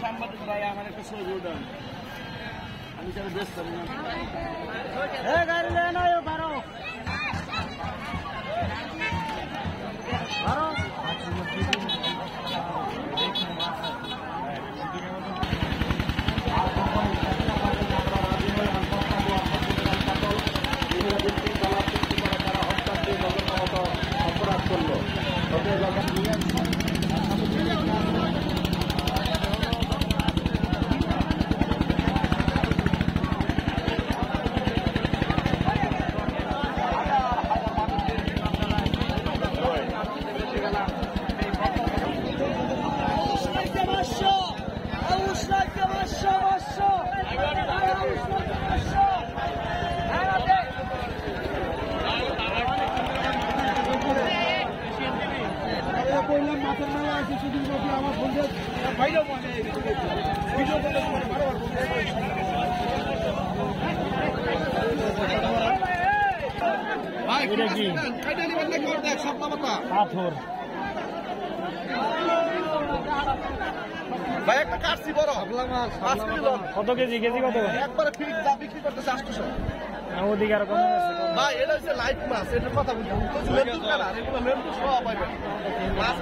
সাংবাদিক ভাই আমার একটা ছবি উঠান আমি সেটা ব্যস্ত গাড়ি নেন বারো অপরাধ করলো বললাম মাথার মেলা আছে সেদিন আমার বন্ধু বাইরেও মানে ভিডিও করে পাথর ভাই একটা কাটছি বড় কত কেজি কেজি কত একবারে ফিক্স যা বিক্রি করতেছে 800 ওদিকে আর কম ভাই এটা হচ্ছে লাইট মাছ এটার কথা বলছি লেবু কালার এগুলো লেবু সব পাইবেন মাছ